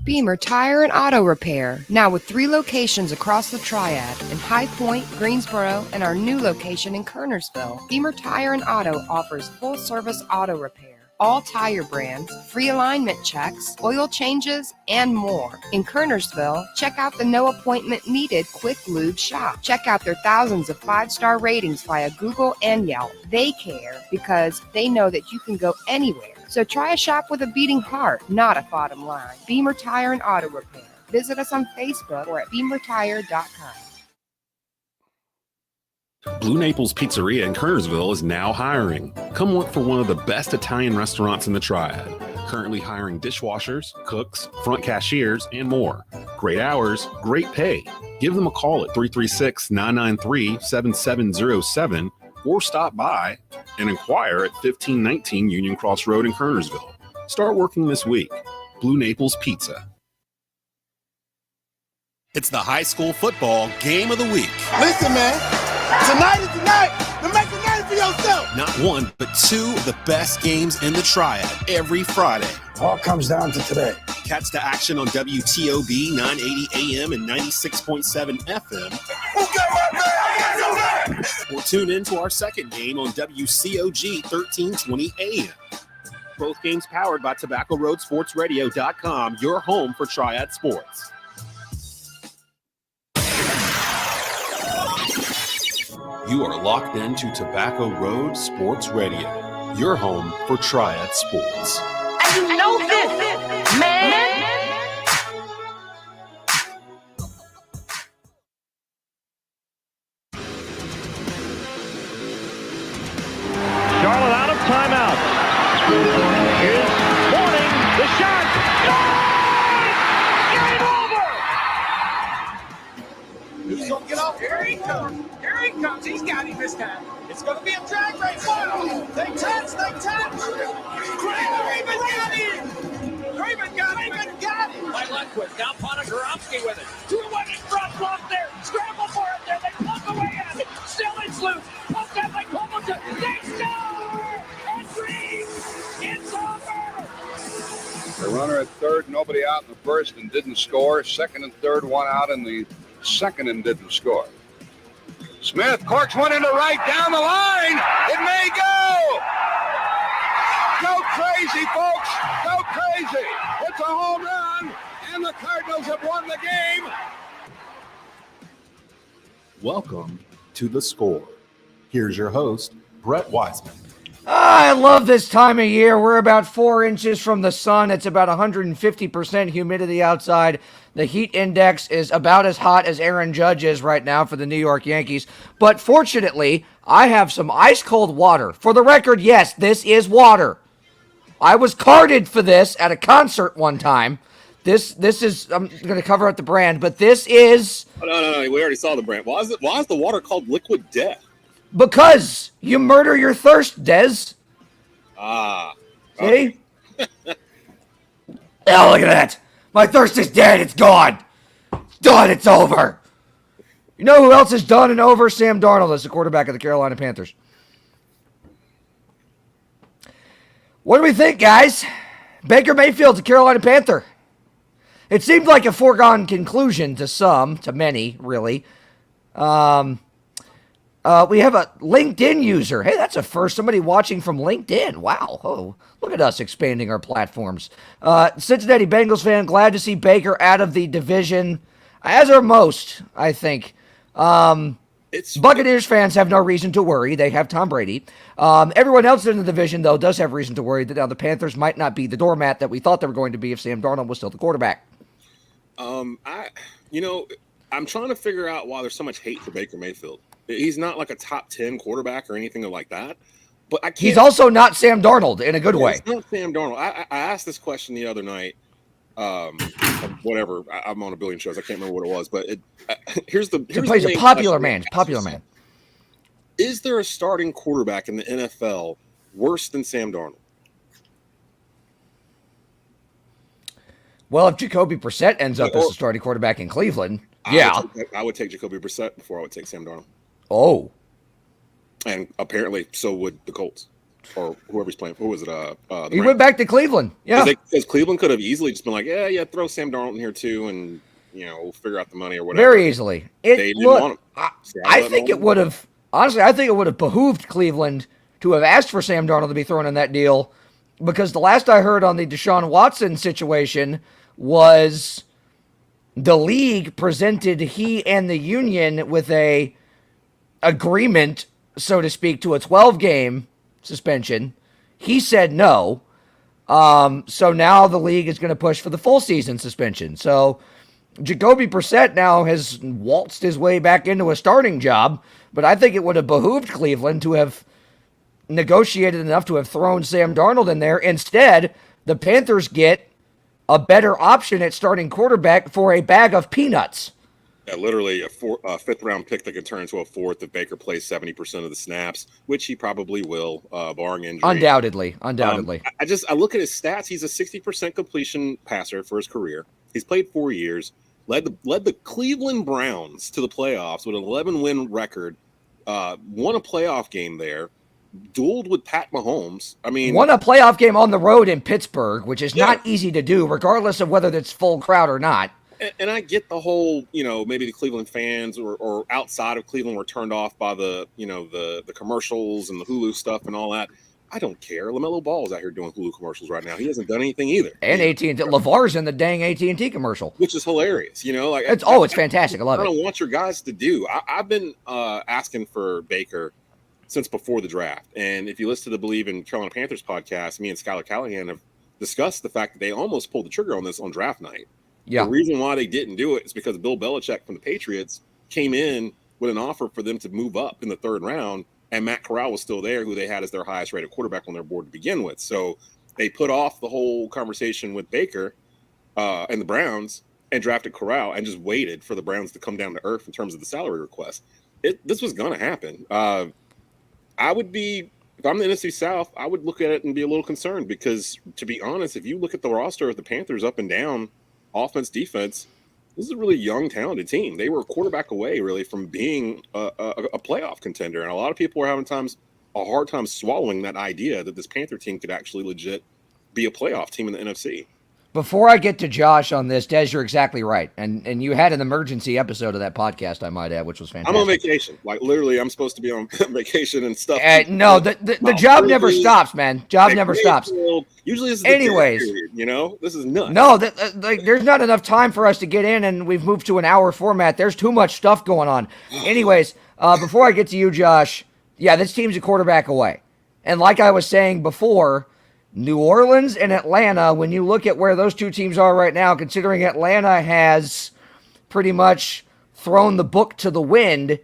Beamer Tire and Auto Repair, now with 3 locations across the Triad, in High Point, Greensboro, and our new location in Kernersville. Beamer Tire and Auto offers full-service auto repair, all tire brands, free alignment checks, oil changes, and more. In Kernersville, check out the no appointment needed Quick Lube shop. Check out their thousands of 5-star ratings via Google and Yelp. They care because they know that you can go anywhere. So try a shop with a beating heart, not a bottom line. Beamer Tire and Auto Repair. Visit us on Facebook or at beamertire.com. Blue Naples Pizzeria in Kernersville is now hiring. Come work for one of the best Italian restaurants in the Triad. Currently hiring dishwashers, cooks, front cashiers, and more. Great hours, great pay. Give them a call at 336-993-7707 or stop by and inquire at 1519 Union Cross Road in Kernersville. Start working this week. Blue Naples Pizza. It's the high school football game of the week. Listen, man, tonight is the night to make a name for yourself. Not one, but 2 of the best games in the Triad every Friday. All comes down to today. Catch the action on WTOB 980 AM and 96.7 FM. Who got my man? Or tune in to our second game on WCOG 1320 AM. Both games powered by TobaccoRoadSportsRadio.com, your home for Triad Sports. You are locked into Tobacco Road Sports Radio, your home for Triad Sports. And you know this, man. Charlotte out of timeout. Here's Morning, the shot. Game over! He's going to get off. Here he comes. Here he comes. He's got him this time. It's going to be a drag race. Wow. They touch. Craven got him. Craven got him. By Lundquist, now Ponagorowski with it. 2-1 in front, block there. Scramble for it there. They plug away at it. Still it's loose. Poked out by Cobleton. They score! And Green, it's over! The runner at third, nobody out in the first and didn't score. Second and third, one out in the second and didn't score. Smith corks one into right down the line. It may go. Go crazy, folks. Go crazy. It's a home run, and the Cardinals have won the game. Welcome to The Score. Here's your host, Brett Wiseman. I love this time of year. We're about 4 inches from the sun. It's about 150% humidity outside. The heat index is about as hot as Aaron Judge is right now for the New York Yankees. But fortunately, I have some ice-cold water. For the record, yes, this is water. I was carded for this at a concert one time. This is, I'm going to cover up the brand, but this is... Oh, no, we already saw the brand. Why is the water called Liquid Death? Because you murder your thirst, Dez. Ah. See? Oh, look at that. My thirst is dead. It's gone. It's done. It's over. You know who else is done and over? Sam Darnold is the quarterback of the Carolina Panthers. What do we think, guys? Baker Mayfield's a Carolina Panther. It seemed like a foregone conclusion to some, to many, really. We have a LinkedIn user. Hey, that's a first. Somebody watching from LinkedIn. Wow. Oh, look at us expanding our platforms. Cincinnati Bengals fan, glad to see Baker out of the division, as are most, I think. Buccaneers fans have no reason to worry. They have Tom Brady. Everyone else in the division, though, does have reason to worry that now the Panthers might not be the doormat that we thought they were going to be if Sam Darnold was still the quarterback. I'm trying to figure out why there's so much hate for Baker Mayfield. He's not like a top 10 quarterback or anything like that. But I can't. He's also not Sam Darnold in a good way. He's not Sam Darnold. I asked this question the other night. Whatever. I'm on a billion shows. I can't remember what it was. But here's the he's a popular man. Popular man. Is there a starting quarterback in the NFL worse than Sam Darnold? Well, if Jacoby Brissett ends up as the starting quarterback in Cleveland, I would take Jacoby Brissett before I would take Sam Darnold. Oh. And apparently so would the Colts or whoever's playing. Who was it? He went back to Cleveland. Yeah. Because Cleveland could have easily just been like, yeah, throw Sam Darnold in here too, and we'll figure out the money or whatever. Very easily. They didn't want him. I think it would have, honestly, I think it would have behooved Cleveland to have asked for Sam Darnold to be thrown in that deal, because the last I heard on the Deshaun Watson situation was the league presented he and the union with a agreement, so to speak, to a 12-game suspension. He said no. So now the league is going to push for the full season suspension. So Jacoby Brissett now has waltzed his way back into a starting job, but I think it would have behooved Cleveland to have negotiated enough to have thrown Sam Darnold in there. Instead, the Panthers get a better option at starting quarterback for a bag of peanuts. Yeah, literally a fifth-round pick that could turn into a fourth if Baker plays 70% of the snaps, which he probably will, barring injury. Undoubtedly. I look at his stats. He's a 60% completion passer for his career. He's played 4 years, led the Cleveland Browns to the playoffs with an 11-win record, won a playoff game there, dueled with Pat Mahomes. I mean, won a playoff game on the road in Pittsburgh, which is not easy to do, regardless of whether it's full crowd or not. And I get the whole, maybe the Cleveland fans or outside of Cleveland were turned off by the commercials and the Hulu stuff and all that. I don't care. LaMelo Ball's out here doing Hulu commercials right now. He hasn't done anything either. And AT&T, LeVar's in the dang AT&T commercial, which is hilarious. It's fantastic. I love it. I don't want your guys to do. I've been asking for Baker since before the draft. And if you listen to the Believe in Carolina Panthers podcast, me and Skylar Callahan have discussed the fact that they almost pulled the trigger on this on draft night. Yeah. The reason why they didn't do it is because Bill Belichick from the Patriots came in with an offer for them to move up in the third round, and Matt Corral was still there, who they had as their highest rated quarterback on their board to begin with. So they put off the whole conversation with Baker and the Browns and drafted Corral and just waited for the Browns to come down to earth in terms of the salary request. This was going to happen. I would be, if I'm the NFC South, I would look at it and be a little concerned because, to be honest, if you look at the roster of the Panthers up and down, offense, defense, this is a really young, talented team. They were a quarterback away, really, from being a playoff contender. And a lot of people were having a hard time swallowing that idea that this Panther team could actually legit be a playoff team in the NFC. Before I get to Josh on this, Des, you're exactly right. And you had an emergency episode of that podcast, I might add, which was fantastic. I'm on vacation. Like, literally, I'm supposed to be on vacation and stuff. No, the job never stops, man. Job never stops. Usually this is anyways, period, this is nuts. No, there's not enough time for us to get in, and we've moved to an hour format. There's too much stuff going on. Anyways, before I get to you, Josh, this team's a quarterback away. And like I was saying before, New Orleans and Atlanta, when you look at where those two teams are right now, considering Atlanta has pretty much thrown the book to the wind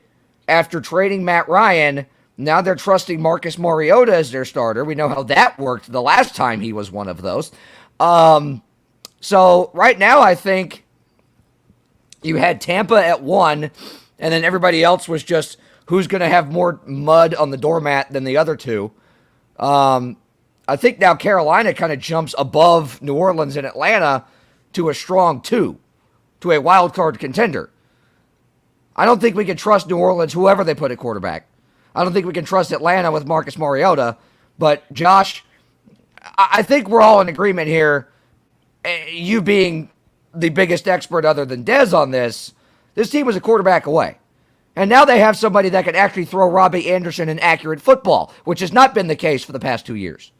after trading Matt Ryan, now they're trusting Marcus Mariota as their starter. We know how that worked the last time he was one of those. So right now I think you had Tampa at 1, and then everybody else was just who's going to have more mud on the doormat than the other two. I think now Carolina kind of jumps above New Orleans and Atlanta to a strong 2, to a wild card contender. I don't think we can trust New Orleans, whoever they put at quarterback. I don't think we can trust Atlanta with Marcus Mariota. But, Josh, I think we're all in agreement here, you being the biggest expert other than Dez on this team was a quarterback away. And now they have somebody that can actually throw Robbie Anderson an accurate football, which has not been the case for the past 2 years.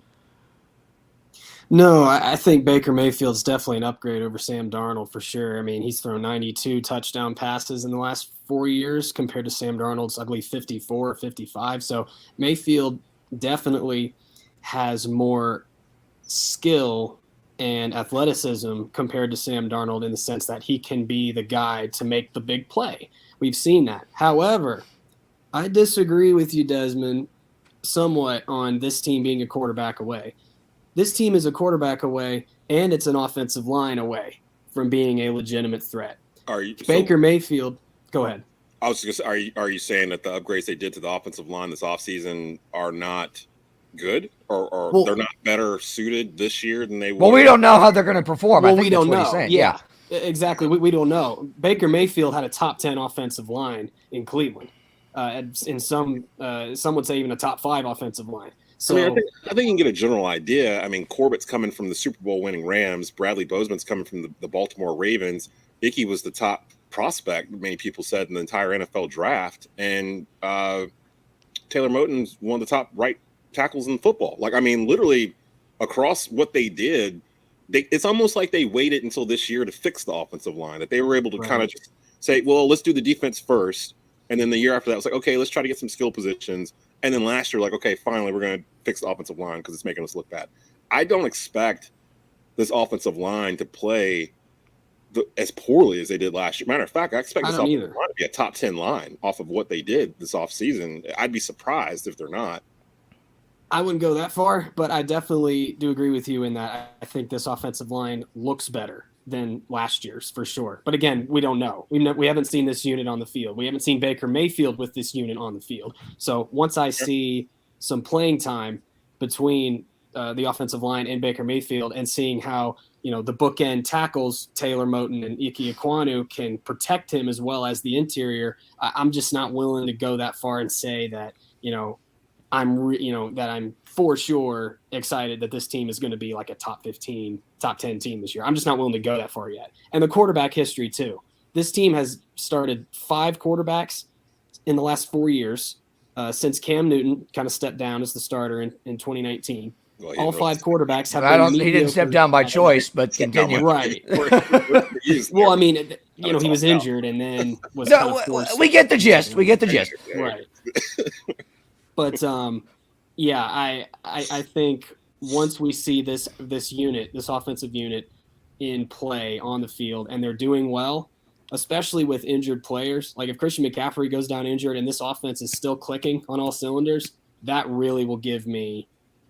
No, I think Baker Mayfield's definitely an upgrade over Sam Darnold for sure. I mean, he's thrown 92 touchdown passes in the last 4 years compared to Sam Darnold's ugly 54 or 55. So Mayfield definitely has more skill and athleticism compared to Sam Darnold in the sense that he can be the guy to make the big play. We've seen that. However, I disagree with you, Desmond, somewhat on this team being a quarterback away. This team is a quarterback away, and it's an offensive line away from being a legitimate threat. Baker Mayfield, go ahead. I was just gonna say, are you saying that the upgrades they did to the offensive line this offseason are not good, or they're not better suited this year than they were? Well, we don't know how they're going to perform. Well, I think we don't that's what know. he's saying. Yeah, exactly. We don't know. Baker Mayfield had a top 10 offensive line in Cleveland. In some would say even a top 5 offensive line. So I think you can get a general idea. I mean, Corbett's coming from the Super Bowl winning Rams. Bradley Bozeman's coming from the Baltimore Ravens. Ickey was the top prospect, many people said, in the entire NFL draft. And Taylor Moton's one of the top right tackles in football. Like, I mean, literally across what they did, it's almost like they waited until this year to fix the offensive line, that they were able to kind of just say, well, let's do the defense first. And then the year after that, it was like, okay, let's try to get some skill positions. And then last year, like, okay, finally, we're going to fix the offensive line because it's making us look bad. I don't expect this offensive line to play as poorly as they did last year. Matter of fact, I expect this offensive line to be a top 10 line off of what they did this offseason. I'd be surprised if they're not. I wouldn't go that far, but I definitely do agree with you in that I think this offensive line looks better than last year's for sure. But again, we don't know. We haven't seen this unit on the field. We haven't seen Baker Mayfield with this unit on the field. So once I see some playing time between the offensive line and Baker Mayfield and seeing how, the bookend tackles, Taylor Moton and Ike Ekwonu, can protect him as well as the interior, I'm just not willing to go that far and say that, I'm for sure excited that this team is going to be like a top 15, top 10 team this year. I'm just not willing to go that far yet. And the quarterback history too. This team has started 5 quarterbacks in the last 4 years since Cam Newton kind of stepped down as the starter in 2019. Well, all 5 quarterbacks have been he didn't step down by choice, but continue. Right. Well, I mean, he was injured and then was kind of forced. We get the gist. We get the gist. Right. But I think once we see this offensive unit in play on the field and they're doing well, especially with injured players, like if Christian McCaffrey goes down injured and this offense is still clicking on all cylinders, that really will give me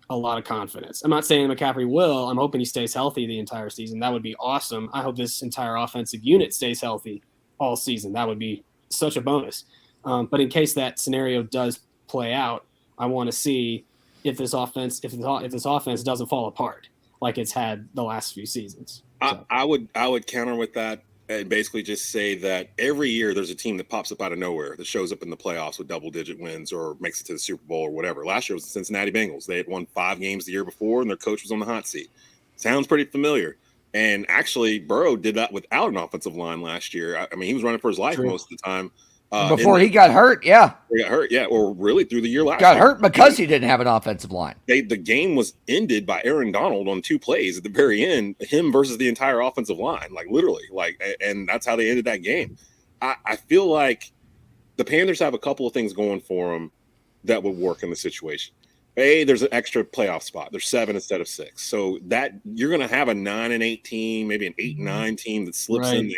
a lot of confidence. I'm not saying McCaffrey will. I'm hoping he stays healthy the entire season. That would be awesome. I hope this entire offensive unit stays healthy all season. That would be such a bonus. But in case that scenario does play out, I want to see if this offense doesn't fall apart like it's had the last few seasons. So. I would counter with that and basically just say that every year there's a team that pops up out of nowhere that shows up in the playoffs with double-digit wins or makes it to the Super Bowl or whatever. Last year was the Cincinnati Bengals. They had won 5 games the year before, and their coach was on the hot seat. Sounds pretty familiar. And actually, Burrow did that without an offensive line last year. I mean, he was running for his life most of the time. Before he got hurt, yeah. He got hurt, yeah, or really through the year last got year. Hurt because he didn't have an offensive line. The game was ended by Aaron Donald on 2 plays at the very end, him versus the entire offensive line, like literally, and that's how they ended that game. I feel like the Panthers have a couple of things going for them that would work in the situation. There's an extra playoff spot. There's 7 instead of 6. So that you're going to have a 9-8 team, maybe an 8-9 team that slips in there.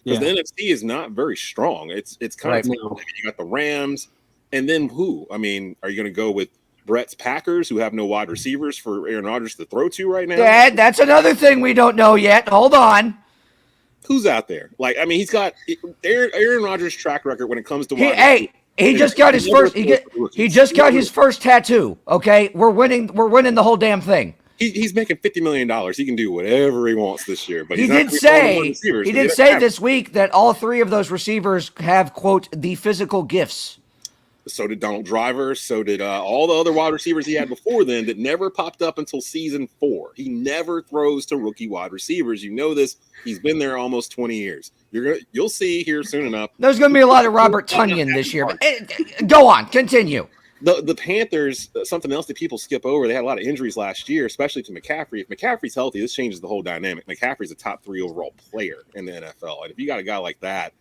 Because the NFC is not very strong. It's kind of you got the Rams, and then who? I mean, are you going to go with Brett's Packers, who have no wide receivers for Aaron Rodgers to throw to right now? Dad, that's another thing we don't know yet. Hold on. Who's out there? Like, I mean, he's got Aaron Rodgers' track record when it comes to he just got his first. He just got his first tattoo. Okay, we're winning. We're winning the whole damn thing. He's making $50 million. He can do whatever he wants this year. But he did say this week that all 3 of those receivers have, quote, the physical gifts. So did Donald Driver. So did all the other wide receivers he had before then that never popped up until season 4. He never throws to rookie wide receivers. You know this. He's been there almost 20 years. You'll see here soon enough. There's going to be a lot of Robert Tonyan this year. But, go on. Continue. The Panthers, something else that people skip over, they had a lot of injuries last year, especially to McCaffrey. If McCaffrey's healthy, this changes the whole dynamic. McCaffrey's a top 3 overall player in the NFL. And if you got a guy like that,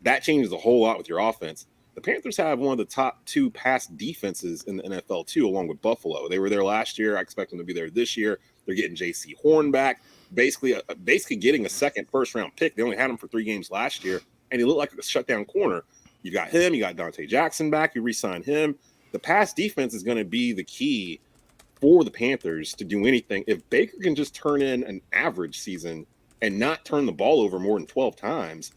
that changes a whole lot with your offense. The Panthers have one of the top 2 pass defenses in the NFL, too, along with Buffalo. They were there last year. I expect them to be there this year. They're getting J.C. Horn back, basically getting a second first-round pick. They only had him for 3 games last year, and he looked like a shutdown corner. You got him. You got Dante Jackson back. You re-signed him. The pass defense is going to be the key for the Panthers to do anything. If Baker can just turn in an average season and not turn the ball over more than 12 times,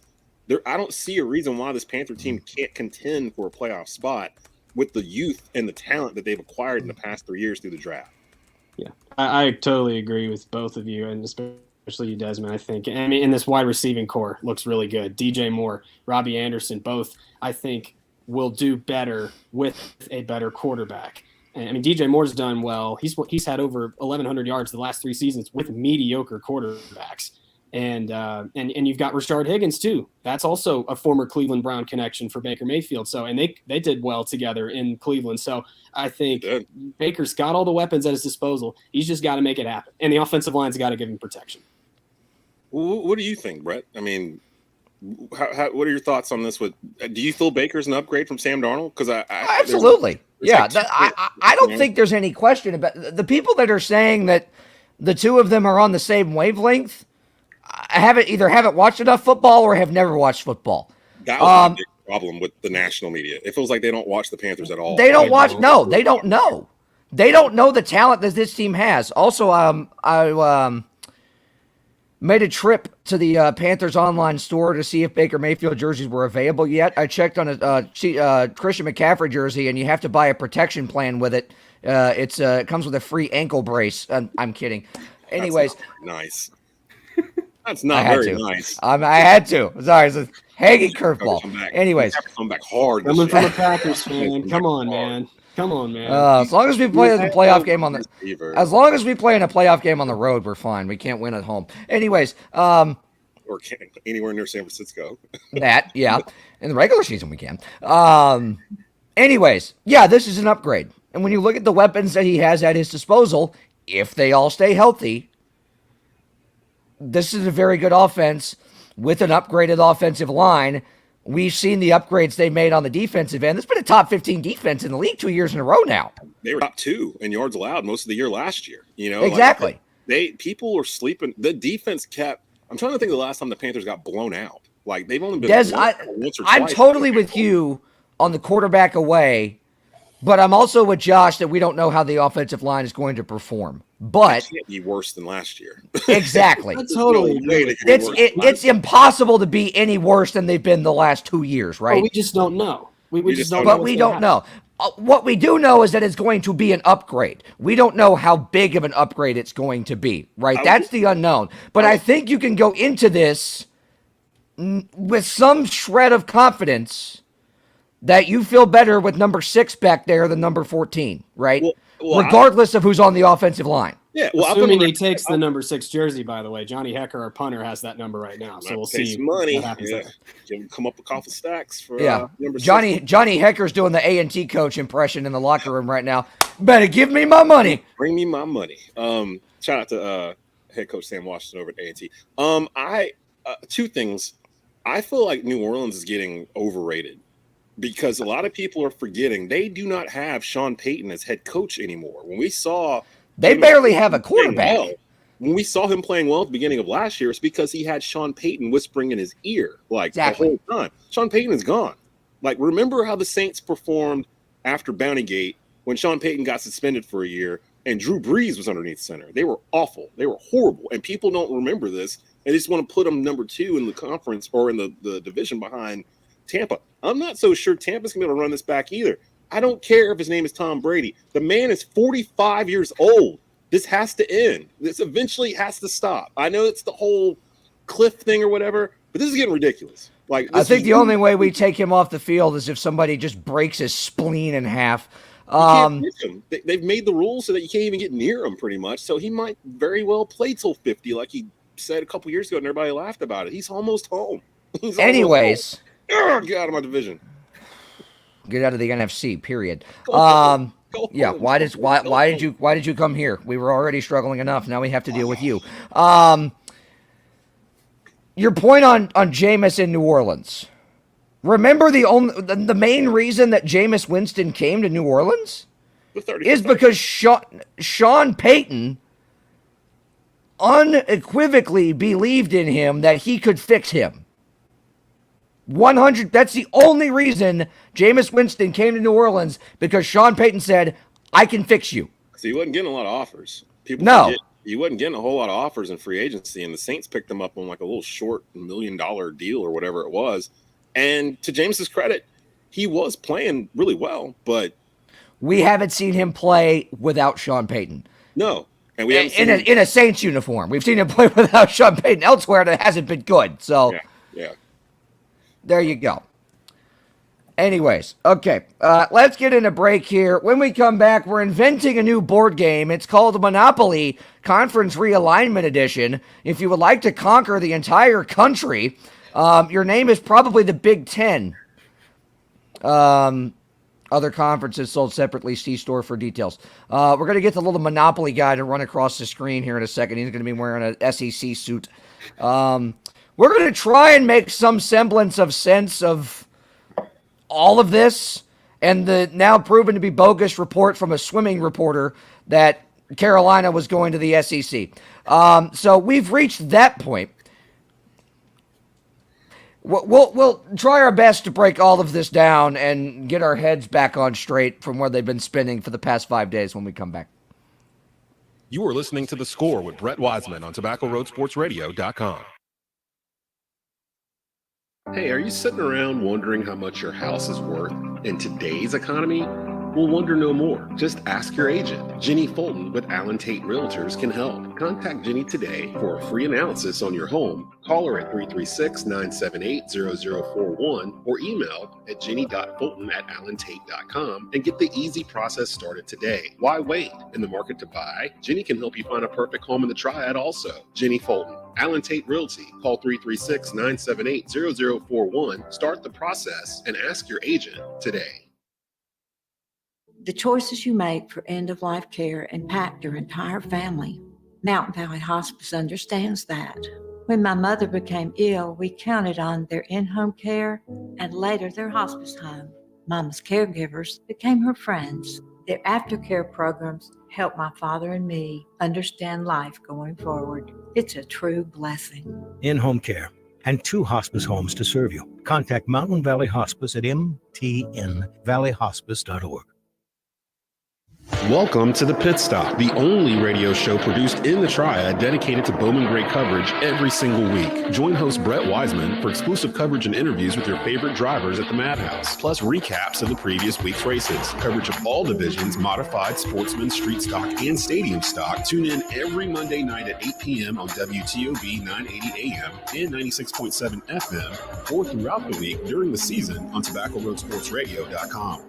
I don't see a reason why this Panther team can't contend for a playoff spot with the youth and the talent that they've acquired in the past 3 years through the draft. Yeah, I totally agree with both of you, and especially you, Desmond. I think, I mean, in this wide receiving core looks really good. DJ Moore, Robbie Anderson, both I think will do better with a better quarterback. And I mean, DJ Moore's done well. He's had over 1,100 yards the last 3 seasons with mediocre quarterbacks. And you've got Rashard Higgins too. That's also a former Cleveland Brown connection for Baker Mayfield. So, and they did well together in Cleveland. So I think Baker's got all the weapons at his disposal. He's just got to make it happen. And the offensive line's got to give him protection. What do you think, Brett? I mean, what are your thoughts on this? Do you feel Baker's an upgrade from Sam Darnold? Because absolutely. I don't think there's any question about the people that are saying that the two of them are on the same wavelength. I haven't watched enough football or have never watched football. That was a big problem with the national media. It feels like they don't watch the Panthers at all. They don't watch. No, they don't know. They don't know the talent that this team has. Also, I made a trip to the Panthers online store to see if Baker Mayfield jerseys were available yet. I checked on a Christian McCaffrey jersey, and you have to buy a protection plan with it. It comes with a free ankle brace. I'm kidding. Anyways, nice. That's not very nice. I had to. Sorry, it's a hanging curveball. Anyways, come back hard. Coming from a Packers fan. Come on, man. As long as we play in a playoff game on the road, we're fine. We can't win at home. Anyways, or anywhere near San Francisco. That, yeah. In the regular season, we can. Anyways, yeah, this is an upgrade. And when you look at the weapons that he has at his disposal, if they all stay healthy, this is a very good offense with an upgraded offensive line. We've seen the upgrades they made on the defensive end. It's been a top 15 defense in the league 2 years in a row now. They were top 2 in yards allowed most of the year last year. Exactly. People were sleeping. The defense kept. I'm trying to think of the last time the Panthers got blown out. Like they've only been once or twice. I'm totally with you on the quarterback away, but I'm also with Josh that we don't know how the offensive line is going to perform. But it can't be worse than last year. Exactly. Totally. It's impossible to be any worse than they've been the last 2 years, right? Well, we just don't know. We just don't know. But we don't know. What we do know is that it's going to be an upgrade. We don't know how big of an upgrade it's going to be, right? That's the unknown. But I think you can go into this with some shred of confidence that you feel better with number 6 back there than number 14, right? Regardless of who's on the offensive line. Yeah, assuming he takes the number 6 jersey, by the way. Johnny Hecker, our punter, has that number right now. So we'll see money. What happens there. Can come up with a couple stacks for number 6. Johnny Hecker's doing the A&T coach impression in the locker room right now. Better give me my money. Bring me my money. Shout out to head coach Sam Washington over at A&T. Two things. I feel like New Orleans is getting overrated, because a lot of people are forgetting they do not have Sean Payton as head coach anymore. When we saw they barely have a quarterback. When we saw him playing well at the beginning of last year, it's because he had Sean Payton whispering in his ear the whole time. Sean Payton is gone. Like, remember how the Saints performed after Bountygate when Sean Payton got suspended for a year and Drew Brees was underneath center? They were awful. They were horrible. And people don't remember this. They just want to put them number 2 in the conference or in the division behind Tampa. I'm not so sure Tampa's going to be able to run this back either. I don't care if his name is Tom Brady. The man is 45 years old. This has to end. This eventually has to stop. I know it's the whole cliff thing or whatever, but this is getting ridiculous. I think the only way we take him off the field is if somebody just breaks his spleen in half. You can't miss him. They've made the rules so that you can't even get near him pretty much. So he might very well play till 50, like he said a couple years ago, and everybody laughed about it. He's almost home. Anyways. Get out of my division. Get out of the NFC. Period. Yeah. Why did you come here? We were already struggling enough. Now we have to deal with you. Your point on Jameis in New Orleans. Remember the main reason that Jameis Winston came to New Orleans is because Sean Payton unequivocally believed in him that he could fix him. 100. That's the only reason Jameis Winston came to New Orleans, because Sean Payton said, "I can fix you." So he wasn't getting a lot of offers. He wasn't getting a whole lot of offers in free agency, and the Saints picked him up on like a little short $1 million deal or whatever it was. And to James's credit, he was playing really well, but we haven't seen him play without Sean Payton. No. And we haven't in a Saints uniform. We've seen him play without Sean Payton elsewhere, and it hasn't been good. So yeah. There you go. Anyways, okay, let's get in a break here. When we come back, we're inventing a new board game. It's called Monopoly Conference Realignment Edition. If you would like to conquer the entire country, your name is probably the Big Ten. Other conferences sold separately. See store for details. We're going to get the little Monopoly guy to run across the screen here in a second. He's going to be wearing an SEC suit. We're going to try and make some semblance of sense of all of this and the now proven to be bogus report from a swimming reporter that Carolina was going to the SEC. So we've reached that point. We'll try our best to break all of this down and get our heads back on straight from where they've been spinning for the past 5 days when we come back. You are listening to The Score with Brett Wiseman on TobaccoRoadSportsRadio.com. Hey, are you sitting around wondering how much your house is worth in today's economy? Well, wonder no more. Just ask your agent. Jenny Fulton with Allen Tate Realtors can help. Contact Jenny today for a free analysis on your home. Call her at 336-978-0041 or email at jenny.fulton@allentate.com and get the easy process started today. Why wait? In the market to buy? Jenny can help you find a perfect home in the Triad also. Jenny Fulton, Allen Tate Realty. Call 336-978-0041. Start the process and ask your agent today. The choices you make for end-of-life care impact your entire family. Mountain Valley Hospice understands that. When my mother became ill, we counted on their in-home care and later their hospice home. Mama's caregivers became her friends. Their aftercare programs help my father and me understand life going forward. It's a true blessing. In-home care and 2 hospice homes to serve you. Contact Mountain Valley Hospice at mtnvalleyhospice.org. Welcome to The Pit Stop, the only radio show produced in the Triad dedicated to Bowman Gray coverage every single week. Join host Brett Wiseman for exclusive coverage and interviews with your favorite drivers at the Madhouse, plus recaps of the previous week's races, coverage of all divisions, modified, sportsman, street stock, and stadium stock. Tune in every Monday night at 8 p.m. on WTOB 980 AM and 96.7 FM, or throughout the week during the season on TobaccoRoadSportsRadio.com.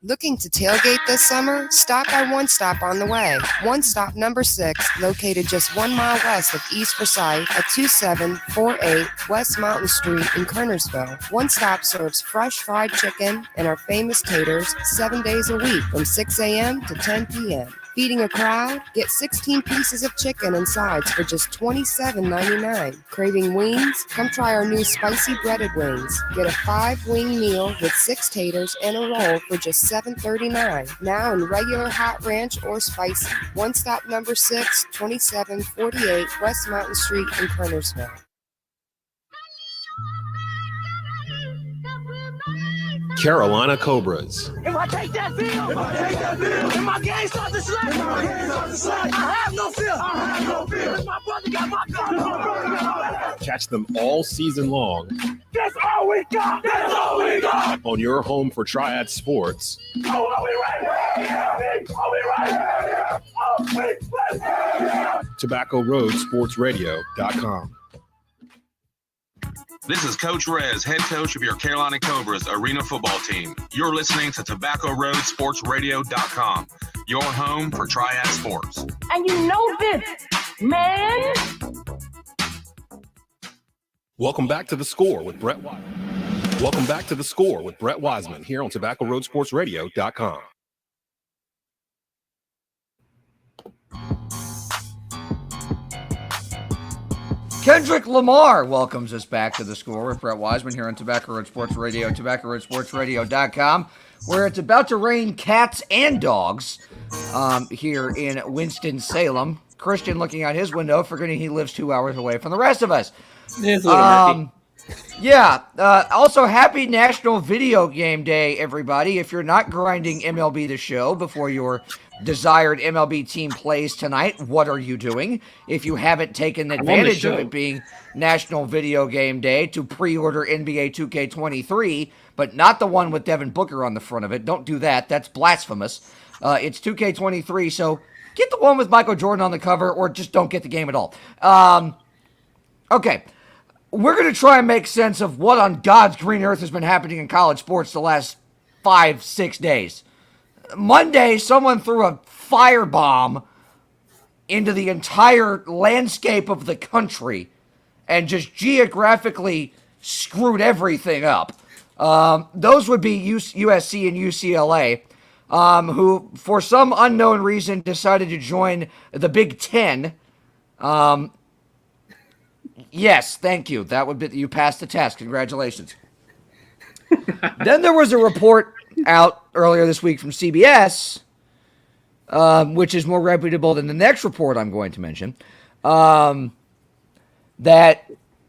Looking to tailgate this summer? Stop by One Stop on the way. One Stop number 6, located just 1 mile west of East Forsyth at 2748 West Mountain Street in Kernersville. One Stop serves fresh fried chicken and our famous taters 7 days a week from 6 a.m. to 10 p.m. Feeding a crowd? Get 16 pieces of chicken and sides for just $27.99. Craving wings? Come try our new spicy breaded wings. Get a 5-wing meal with 6 taters and a roll for just $7.39. Now in regular hot ranch or spicy. One Stop number 6, 2748 West Mountain Street in Kernersville. Carolina Cobras. If I take that field, if my game starts to slack, I have no fear. If my brother got my gun. Catch them all season long. That's all we got. That's all we got. On your home for Triad Sports. Oh, are we right? Are we right? Oh, wait. TobaccoRoadSportsRadio.com. This is Coach Rez, head coach of your Carolina Cobras arena football team. You're listening to TobaccoRoadSportsRadio.com, your home for Triad Sports. And you know this, man. Welcome back to The Score with Brett Wiseman. Welcome back to The Score with Brett Wiseman here on TobaccoRoadSportsRadio.com. Kendrick Lamar welcomes us back to The Score with Brett Wiseman here on Tobacco Road Sports Radio, TobaccoRoadSportsRadio.com, where it's about to rain cats and dogs here in Winston-Salem. Christian looking out his window, forgetting he lives 2 hours away from the rest of us. It's a little murky. Yeah. Also, happy National Video Game Day, everybody. If you're not grinding MLB The Show before your desired MLB team plays tonight, what are you doing? If you haven't taken advantage of it being National Video Game Day to pre-order NBA 2K23, but not the one with Devin Booker on the front of it, don't do that. That's blasphemous. It's 2K23, so get the one with Michael Jordan on the cover, or just don't get the game at all. Okay. We're going to try and make sense of what on God's green earth has been happening in college sports the last 5-6 days. Monday, someone threw a firebomb into the entire landscape of the country and just geographically screwed everything up. Those would be USC and UCLA, who, for some unknown reason, decided to join the Big Ten. Yes, thank you. That would be, you passed the test. Congratulations. Then there was a report out earlier this week from CBS, which is more reputable than the next report I'm going to mention, that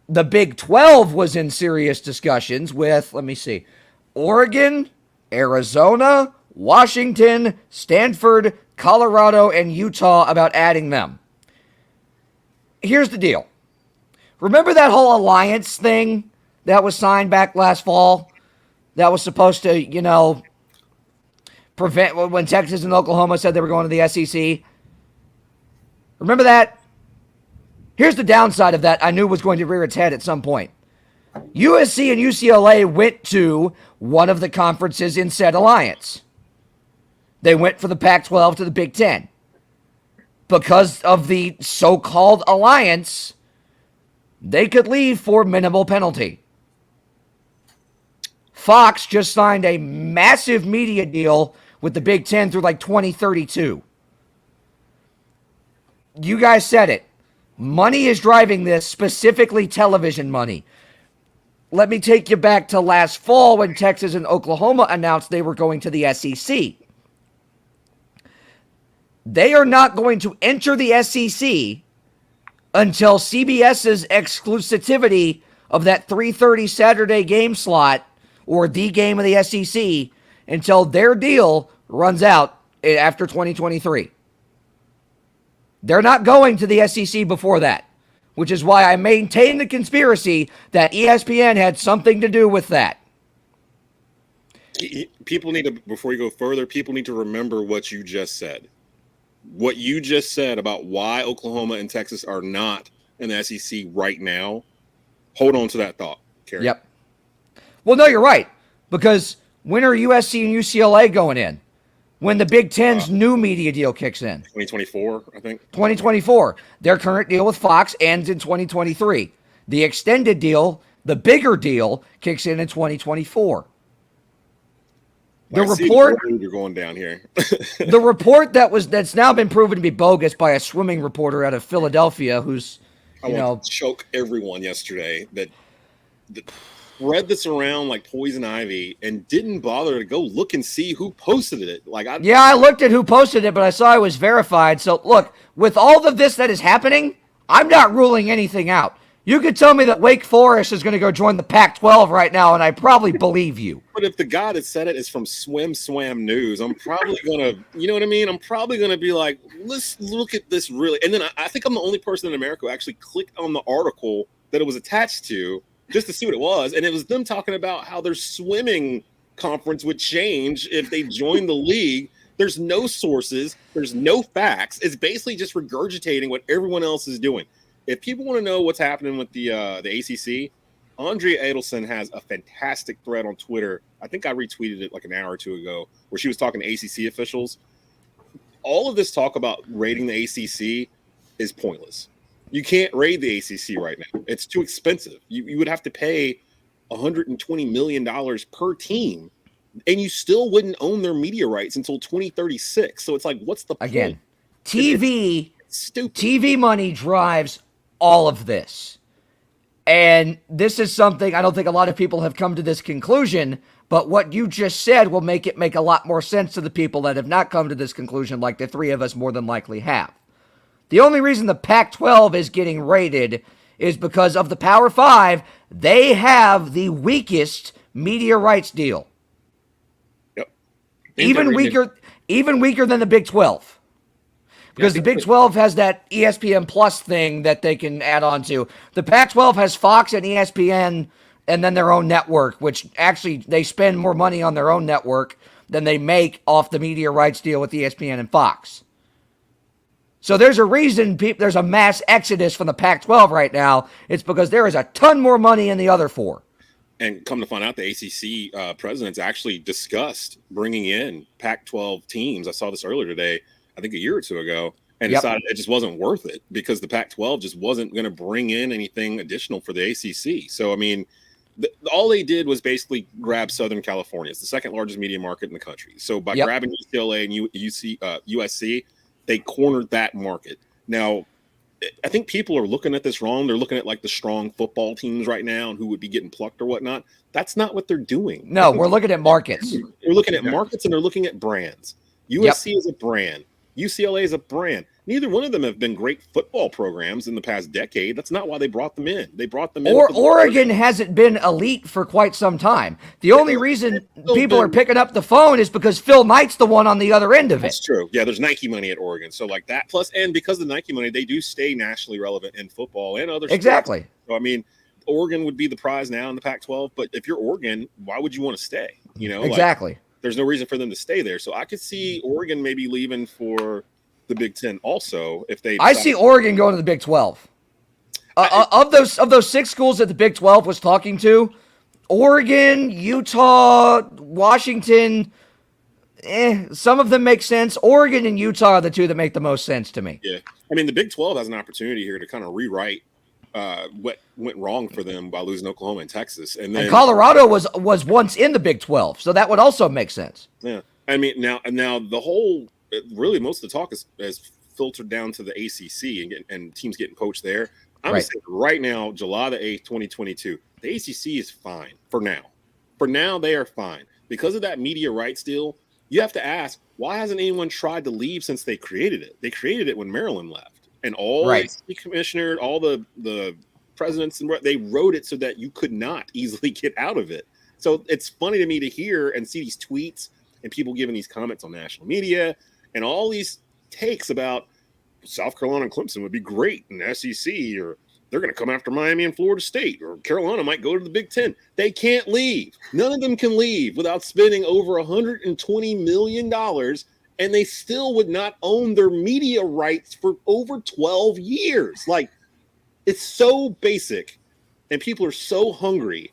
the Big 12 was in serious discussions with, let me see, Oregon, Arizona, Washington, Stanford, Colorado, and Utah about adding them. Here's the deal. Remember that whole alliance thing that was signed back last fall? That was supposed to, prevent when Texas and Oklahoma said they were going to the SEC? Remember that? Here's the downside of that I knew was going to rear its head at some point. USC and UCLA went to one of the conferences in said alliance. They went for the Pac-12 to the Big Ten. Because of the so-called alliance, they could leave for minimal penalty. Fox just signed a massive media deal with the Big Ten through like 2032. You guys said it. Money is driving this, specifically television money. Let me take you back to last fall when Texas and Oklahoma announced they were going to the SEC. They are not going to enter the SEC until CBS's exclusivity of that 3:30 Saturday game slot, or the game of the SEC, until their deal runs out after 2023. They're not going to the SEC before that, which is why I maintain the conspiracy that ESPN had something to do with that. People need to, before you go further, people need to remember what you just said. What you just said about why Oklahoma and Texas are not in the SEC right now. Hold on to that thought, Kerry. Yep. Well, no, you're right. Because when are USC and UCLA going in? When the Big Ten's new media deal kicks in. 2024, I think. 2024. Their current deal with Fox ends in 2023. The extended deal, the bigger deal, kicks in 2024. The report you're going down here. The report that's now been proven to be bogus by a swimming reporter out of Philadelphia who's to choke everyone yesterday that read this around like poison ivy and didn't bother to go look and see who posted it. I looked at who posted it, but I saw it was verified. So look, with all of this that is happening, I'm not ruling anything out. You could tell me that Wake Forest is going to go join the Pac-12 right now, and I probably believe you. But if the guy that said it is from Swam News, I'm probably going to, you know what I mean? I'm probably going to be like, let's look at this really. And then I think I'm the only person in America who actually clicked on the article that it was attached to just to see what it was. And it was them talking about how their swimming conference would change if they joined the league. There's no sources. There's no facts. It's basically just regurgitating what everyone else is doing. If people want to know what's happening with the ACC, Andrea Adelson has a fantastic thread on Twitter. I think I retweeted it like an hour or two ago, where she was talking to ACC officials. All of this talk about rating the ACC is pointless. You can't raid the ACC right now. It's too expensive. You would have to pay $120 million per team, and you still wouldn't own their media rights until 2036. So it's like, what's the point? Again, TV, it's stupid. TV money drives all of this. And this is something I don't think a lot of people have come to this conclusion, but what you just said will make it make a lot more sense to the people that have not come to this conclusion, like the three of us more than likely have. The only reason the Pac-12 is getting raided is because of the Power 5. They have the weakest media rights deal. Yep. Even weaker than the Big 12. Because the Big 12 has that ESPN Plus thing that they can add on to. The Pac-12 has Fox and ESPN and then their own network, which actually they spend more money on their own network than they make off the media rights deal with ESPN and Fox. So there's a reason there's a mass exodus from the Pac-12 right now. It's because there is a ton more money in the other four. And come to find out, the ACC presidents actually discussed bringing in Pac-12 teams. I saw this earlier today, I think a year or two ago, and decided it just wasn't worth it because the Pac-12 just wasn't going to bring in anything additional for the ACC. So, I mean, all they did was basically grab Southern California. It's the second largest media market in the country. So by grabbing UCLA and USC, they cornered that market. Now, I think people are looking at this wrong. They're looking at like the strong football teams right now and who would be getting plucked or whatnot. That's not what they're doing. No, we're looking at markets. We're looking at markets and they're looking at brands. USC is a brand. UCLA is a brand. Neither one of them have been great football programs in the past decade. That's not why they brought them in. They brought them in. Oregon hasn't been elite for quite some time. The only reason people are picking up the phone is because Phil Knight's the one on the other end of it. That's true. Yeah, there's Nike money at Oregon. So like that. Plus, and because of the Nike money, they do stay nationally relevant in football and other sports. Exactly. So, I mean, Oregon would be the prize now in the Pac-12. But if you're Oregon, why would you want to stay? You know, exactly. There's no reason for them to stay there. So I could see Oregon maybe leaving for the Big Ten also if they. I see Oregon going to the Big 12. Of those 6 schools that the Big 12 was talking to, Oregon, Utah, Washington, some of them make sense. Oregon and Utah are the two that make the most sense to me. Yeah, I mean the Big 12 has an opportunity here to kind of rewrite what went wrong for them by losing Oklahoma and Texas, and then Colorado was once in the Big 12, so that would also make sense. Yeah, I mean now the whole. Really, most of the talk is filtered down to the ACC and teams getting poached there. I'm saying right now, July the 8th, 2022, the ACC is fine for now. For now, they are fine. Because of that media rights deal, you have to ask, why hasn't anyone tried to leave since they created it? They created it when Maryland left. And all the ACC commissioner, all the presidents, and they wrote it so that you could not easily get out of it. So it's funny to me to hear and see these tweets and people giving these comments on national media and all these takes about South Carolina and Clemson would be great in the SEC, or they're going to come after Miami and Florida State, or Carolina might go to the Big Ten. They can't leave. None of them can leave without spending over $120 million, and they still would not own their media rights for over 12 years. Like, it's so basic, and people are so hungry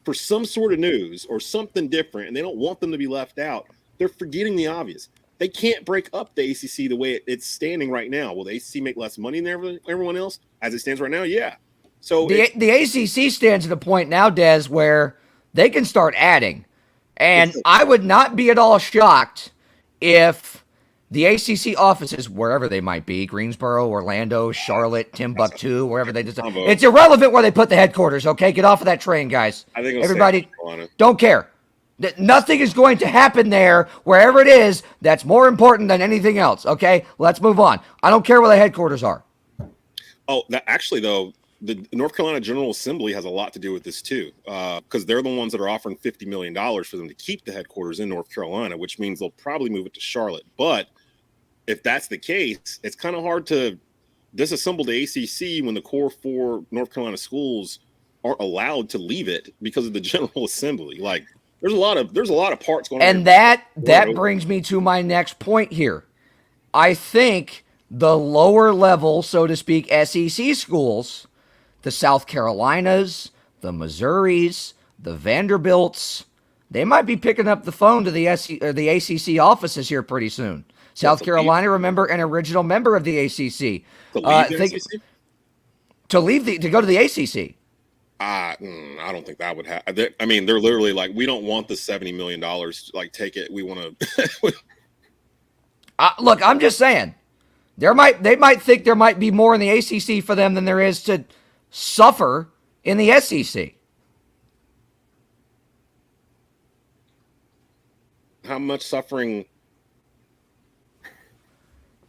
for some sort of news or something different, and they don't want them to be left out. They're forgetting the obvious. They can't break up the ACC the way it's standing right now. Will the ACC make less money than everyone else as it stands right now? Yeah. So the ACC stands at a point now, Des, where they can start adding. And I would not be at all shocked if the ACC offices, wherever they might be, Greensboro, Orlando, Charlotte, Timbuktu, wherever they just, it's irrelevant where they put the headquarters, okay? Get off of that train, guys. I think everybody don't care. Nothing is going to happen there, wherever it is, that's more important than anything else, okay? Let's move on. I don't care where the headquarters are. Oh, actually, though, the North Carolina General Assembly has a lot to do with this, too, because they're the ones that are offering $50 million for them to keep the headquarters in North Carolina, which means they'll probably move it to Charlotte. But if that's the case, it's kind of hard to disassemble the ACC when the core 4 North Carolina schools aren't allowed to leave it because of the General Assembly. Like, there's a lot of parts going on. And that brings me to my next point here. I think the lower level, so to speak, SEC schools, the South Carolinas, the Missouris, the Vanderbilts, they might be picking up the phone to the ACC offices here pretty soon. South Carolina, remember, an original member of the ACC. To go to the ACC. I don't think that would happen. I mean, they're literally like, we don't want the $70 million. Like, take it. We want to. Look, I'm just saying. They might think there might be more in the ACC for them than there is to suffer in the SEC. How much suffering?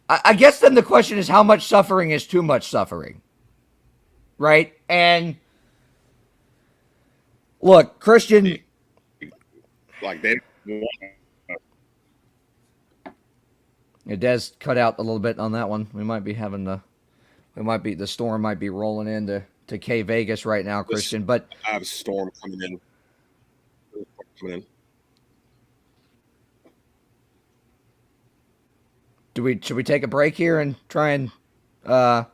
I guess then the question is, how much suffering is too much suffering? Right? And look, Christian. Like, they. It does cut out a little bit on that one. We might be having the storm might be rolling into K Vegas right now, Christian. But I have a storm coming in. Should we take a break here and try and I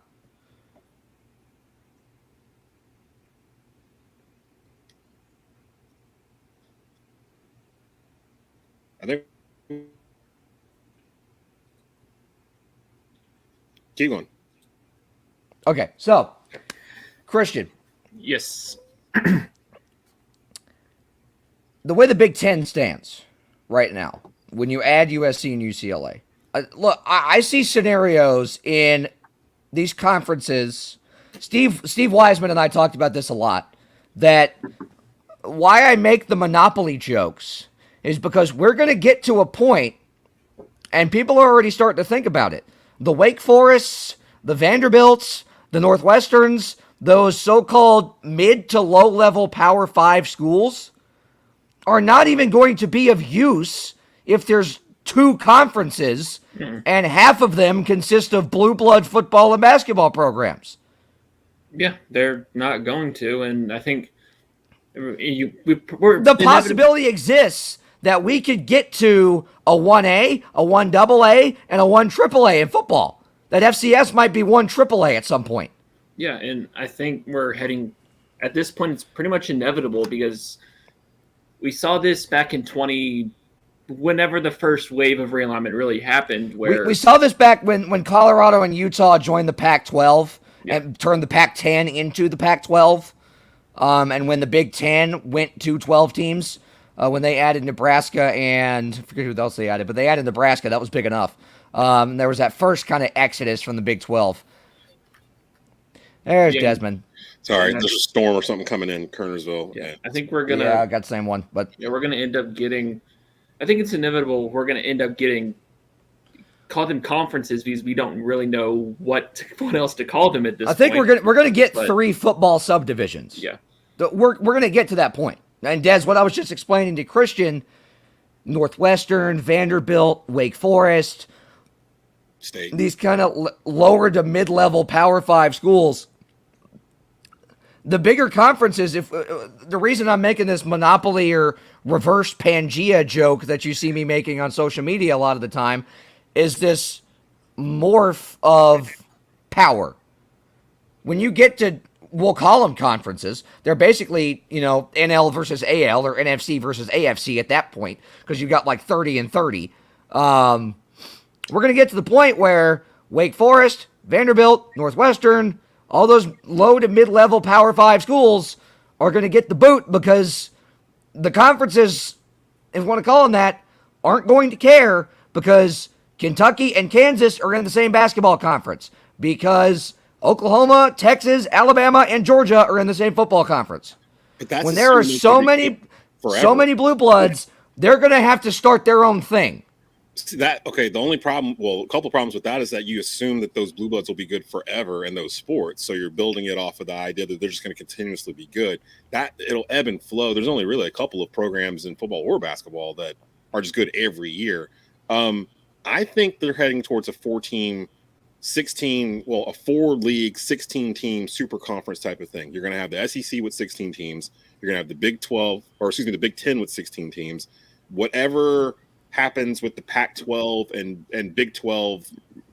think keep going. Okay, so Christian. Yes. The way the Big Ten stands right now, when you add USC and UCLA, look, I see scenarios in these conferences. Steve Wiseman and I talked about this a lot, that why I make the monopoly jokes is because we're going to get to a point, and people are already starting to think about it. The Wake Forests, the Vanderbilts, the Northwesterns, those so-called mid to low-level Power 5 schools are not even going to be of use if there's two conferences and half of them consist of blue blood football and basketball programs. Yeah, they're not going to, and I think the possibility exists that we could get to a 1A, a 1AA, and a 1 AAA in football. That FCS might be 1 AAA at some point. Yeah, and I think we're heading, at this point, it's pretty much inevitable because we saw this back in whenever the first wave of realignment really happened. Where we saw this back when Colorado and Utah joined the Pac-12 and turned the Pac-10 into the Pac-12. And when the Big Ten went to 12 teams, when they added Nebraska and I forget who else they added, but they added Nebraska. That was big enough. There was that first kind of exodus from the Big 12. There's Desmond. Sorry, there's a storm or something coming in Kernersville. Yeah, I think we're gonna. Yeah, I got the same one, but we're gonna end up getting. I think it's inevitable. We're gonna end up getting. Call them conferences because we don't really know what else to call them at this point. I think we're gonna get 3 football subdivisions. Yeah, we're gonna get to that point. And Des, what I was just explaining to Christian, Northwestern, Vanderbilt, Wake Forest, State, these kind of lower to mid-level Power 5 schools. The bigger conferences, if the reason I'm making this monopoly or reverse Pangea joke that you see me making on social media a lot of the time, is this morph of power. When you get to, we'll call them conferences, they're basically, NL versus AL or NFC versus AFC at that point, because you got like 30 and 30. We're going to get to the point where Wake Forest, Vanderbilt, Northwestern, all those low to mid-level Power 5 schools are going to get the boot because the conferences, if you want to call them that, aren't going to care because Kentucky and Kansas are in the same basketball conference because Oklahoma, Texas, Alabama, and Georgia are in the same football conference. But that's when there are so many blue bloods, they're going to have to start their own thing. The only problem, a couple of problems with that is that you assume that those blue bloods will be good forever in those sports. So you're building it off of the idea that they're just going to continuously be good. That it'll ebb and flow. There's only really a couple of programs in football or basketball that are just good every year. I think they're heading towards a 4-league, 16-team super conference type of thing. You're going to have the SEC with 16 teams. You're going to have the the Big 10 with 16 teams. Whatever happens with the Pac-12 and Big 12,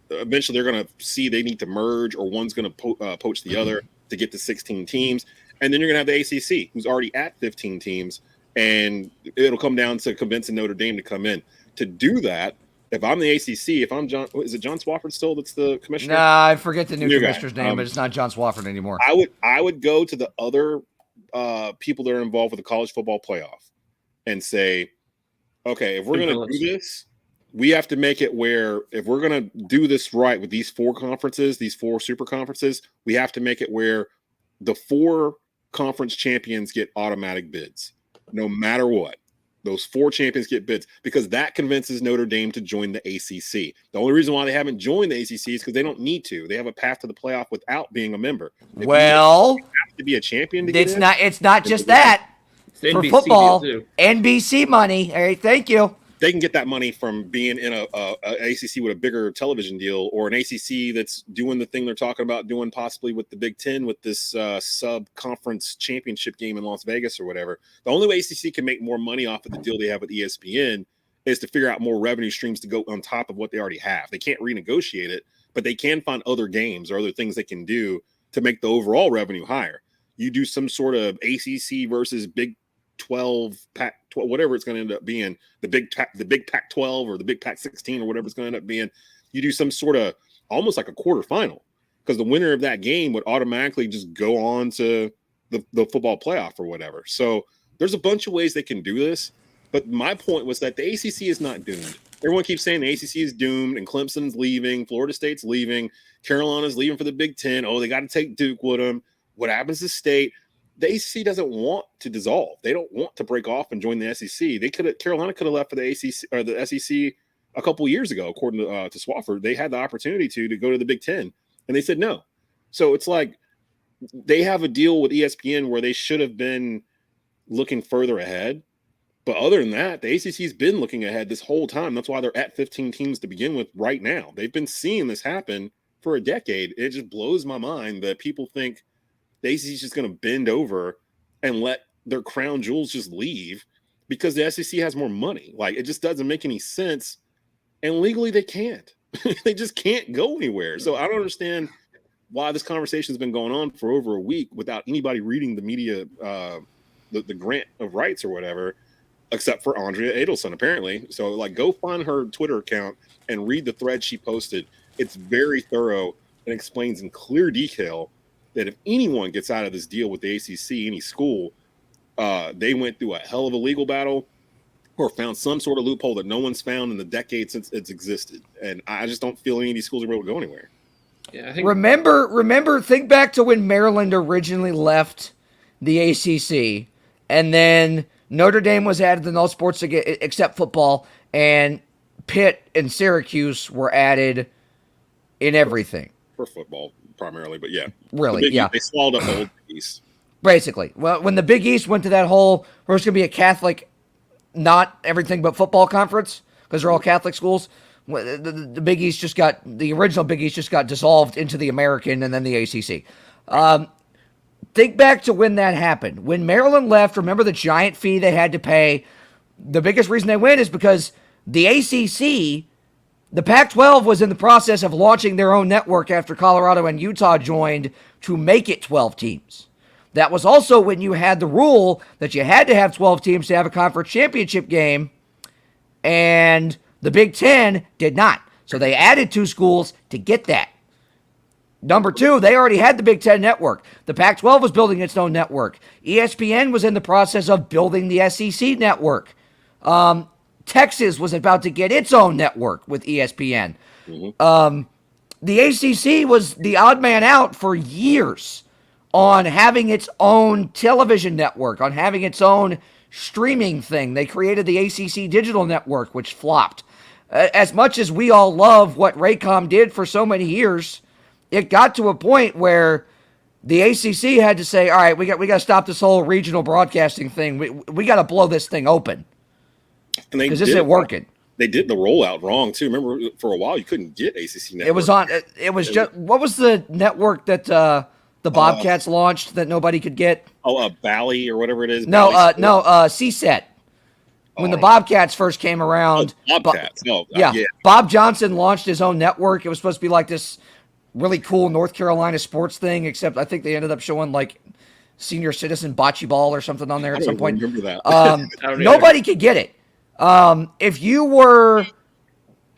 eventually they're going to see they need to merge or one's going to poach the other to get to 16 teams. And then you're going to have the ACC, who's already at 15 teams, and it'll come down to convincing Notre Dame to come in. To do that, if I'm the ACC, if I'm John, is it John Swofford still that's the commissioner? Nah, I forget the new commissioner's name, but it's not John Swofford anymore. I would go to the other people that are involved with the college football playoff and say, okay, if we're going to do this, we have to make it where if we're going to do this right with these 4 conferences, these 4 super conferences, we have to make it where the 4 conference champions get automatic bids, no matter what. Those 4 champions get bids because that convinces Notre Dame to join the ACC. The only reason why they haven't joined the ACC is because they don't need to. They have a path to the playoff without being a member. If you have to be a champion to get in, it's not just that. For NBC football, deal, too. NBC money. All right, thank you. They can get that money from being in a ACC with a bigger television deal, or an ACC that's doing the thing they're talking about doing possibly with the Big Ten with this sub-conference championship game in Las Vegas or whatever. The only way ACC can make more money off of the deal they have with ESPN is to figure out more revenue streams to go on top of what they already have. They can't renegotiate it, but they can find other games or other things they can do to make the overall revenue higher. You do some sort of ACC versus Big 12, Pac 12, whatever it's going to end up being, the big Pac 12 or the big Pac 16 or whatever it's going to end up being. You do some sort of almost like a quarterfinal, because the winner of that game would automatically just go on to the football playoff or whatever. So there's a bunch of ways they can do this. But my point was that the ACC is not doomed. Everyone keeps saying the ACC is doomed and Clemson's leaving, Florida State's leaving, Carolina's leaving for the Big Ten. Oh, they got to take Duke with them. What happens to State? The ACC doesn't want to dissolve. They don't want to break off and join the SEC. Carolina could have left for the ACC or the SEC a couple of years ago, according to Swafford. They had the opportunity to go to the Big Ten, and they said no. So it's like they have a deal with ESPN where they should have been looking further ahead. But other than that, the ACC's been looking ahead this whole time. That's why they're at 15 teams to begin with right now. They've been seeing this happen for a decade. It just blows my mind that people think the ACC is just going to bend over and let their crown jewels just leave because the SEC has more money. Like, it just doesn't make any sense. And legally, they can't. They just can't go anywhere. So I don't understand why this conversation has been going on for over a week without anybody reading the media, the grant of rights or whatever, except for Andrea Adelson, apparently. So, like, go find her Twitter account and read the thread she posted. It's very thorough and explains in clear detail that if anyone gets out of this deal with the ACC, any school, they went through a hell of a legal battle or found some sort of loophole that no one's found in the decade since it's existed. And I just don't feel any of these schools are able to go anywhere. Yeah, I think think back to when Maryland originally left the ACC, and then Notre Dame was added to all sports except football, and Pitt and Syracuse were added in everything. For football, primarily, but yeah. Really, yeah. They swallowed up the whole Big East. Basically. Well, when the Big East went to that whole, where it's going to be a Catholic, not everything but football conference, because they're all Catholic schools, the Big East the original Big East just got dissolved into the American and then the ACC. Think back to when that happened. When Maryland left, remember the giant fee they had to pay? The biggest reason they went is because the ACC, the Pac-12 was in the process of launching their own network after Colorado and Utah joined to make it 12 teams. That was also when you had the rule that you had to have 12 teams to have a conference championship game, and the Big Ten did not. So they added 2 schools to get that. Number 2, they already had the Big Ten network. The Pac-12 was building its own network. ESPN was in the process of building the SEC network. Texas was about to get its own network with ESPN. Mm-hmm. The ACC was the odd man out for years on having its own television network, on having its own streaming thing. They created the ACC Digital Network, which flopped. As much as we all love what Raycom did for so many years, it got to a point where the ACC had to say, all right, we got to stop this whole regional broadcasting thing. We got to blow this thing open. Because this isn't working. They did the rollout wrong too. Remember, for a while you couldn't get ACC network. It was just, what was the network that the Bobcats launched that nobody could get? Bally or whatever it is. CSET. When the Bobcats first came around. Bobcats. Yeah. Bob Johnson launched his own network. It was supposed to be like this really cool North Carolina sports thing, except I think they ended up showing like senior citizen bocce ball or something on there at some point. Remember that. Nobody could get it. If you were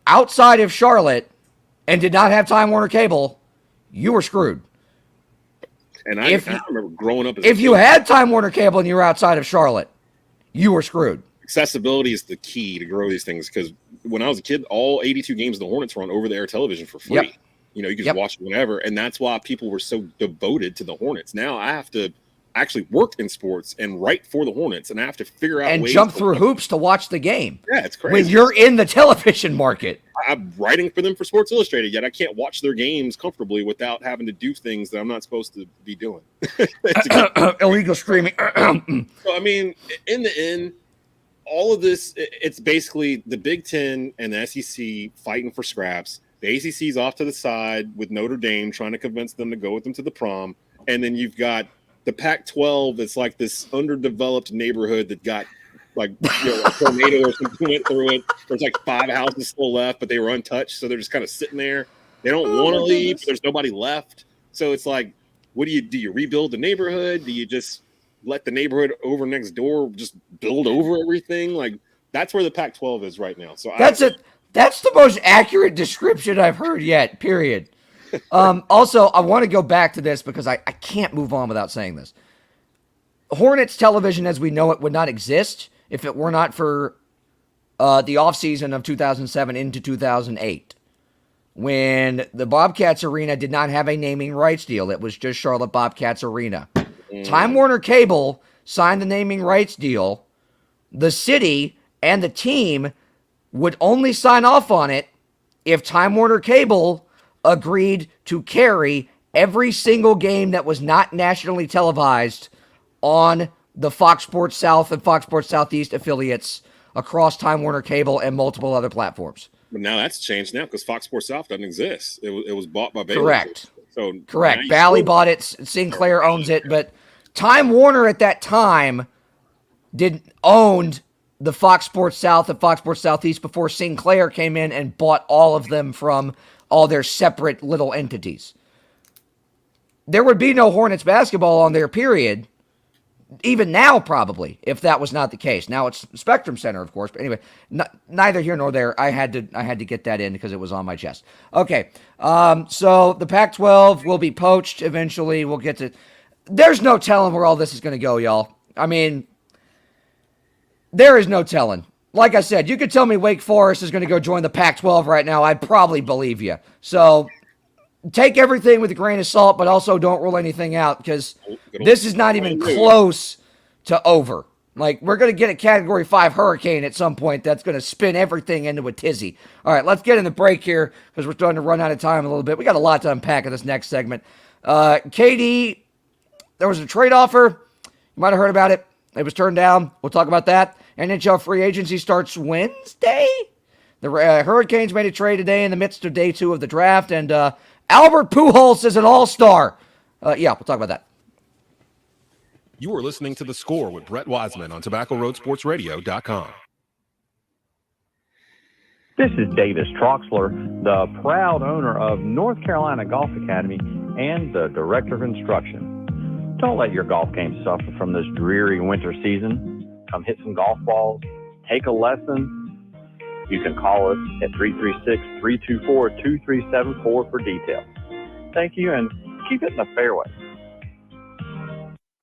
outside of Charlotte and did not have Time Warner Cable, you were screwed. And I remember growing up. If you had Time Warner Cable and you were outside of Charlotte, you were screwed. Accessibility is the key to grow these things, because when I was a kid, all 82 games of the Hornets were on over-the-air television for free. Yep. You know, you could just watch it whenever, and that's why people were so devoted to the Hornets. Now I have to actually work in sports and write for the Hornets, and I have to figure out and ways jump through hoops to watch the game. Yeah, it's crazy. When you're in the television market. I'm writing for them for Sports Illustrated, yet I can't watch their games comfortably without having to do things that I'm not supposed to be doing. Illegal streaming. So, I mean, in the end, all of this, it's basically the Big Ten and the SEC fighting for scraps. The ACC's off to the side with Notre Dame trying to convince them to go with them to the prom. And then you've got the Pac-12 that's like this underdeveloped neighborhood that got like, you know, a tornado or something went through it. There's like 5 houses still left, but they were untouched. So they're just kind of sitting there. They don't want to leave. But there's nobody left. So it's like, what do? You rebuild the neighborhood? Do you just let the neighborhood over next door just build over everything? Like, that's where the Pac-12 is right now. So that's the most accurate description I've heard yet, period. Also, I want to go back to this because I can't move on without saying this. Hornets television as we know it would not exist if it were not for the offseason of 2007 into 2008, when the Bobcats Arena did not have a naming rights deal. It was just Charlotte Bobcats Arena. Time Warner Cable signed the naming rights deal. The city and the team would only sign off on it if Time Warner Cable agreed to carry every single game that was not nationally televised on the Fox Sports South and Fox Sports Southeast affiliates across Time Warner Cable and multiple other platforms. But now that's changed now because Fox Sports South doesn't exist. It was bought by Baylor. Correct. So correct. Bally bought it. Sinclair owns it. But Time Warner at that time owned the Fox Sports South and Fox Sports Southeast before Sinclair came in and bought all of them from all their separate little entities. There would be no Hornets basketball on there, period. Even now, probably, if that was not the case. Now it's Spectrum Center, of course. But anyway, neither here nor there. I had to get that in because it was on my chest. Okay, so the Pac-12 will be poached eventually. We'll get to. There's no telling where all this is going to go, y'all. I mean, there is no telling. Like I said, you could tell me Wake Forest is going to go join the Pac-12 right now. I'd probably believe you. So take everything with a grain of salt, but also don't rule anything out because this is not even close to over. Like, we're going to get a Category 5 hurricane at some point that's going to spin everything into a tizzy. All right, let's get in the break here because we're starting to run out of time a little bit. We got a lot to unpack in this next segment. KD, there was a trade offer. You might have heard about it. It was turned down. We'll talk about that. NHL free agency starts Wednesday. The Hurricanes made a trade today in the midst of day 2 of the draft, and Albert Pujols is an all-star. Yeah, we'll talk about that. You are listening to The Score with Brett Wiseman on TobaccoRoadSportsRadio.com. This is Davis Troxler, the proud owner of North Carolina Golf Academy and the director of instruction. Don't let your golf game suffer from this dreary winter season. Come hit some golf balls, take a lesson. You can call us at 336-324-2374 for details. Thank you, and keep it in the fairway.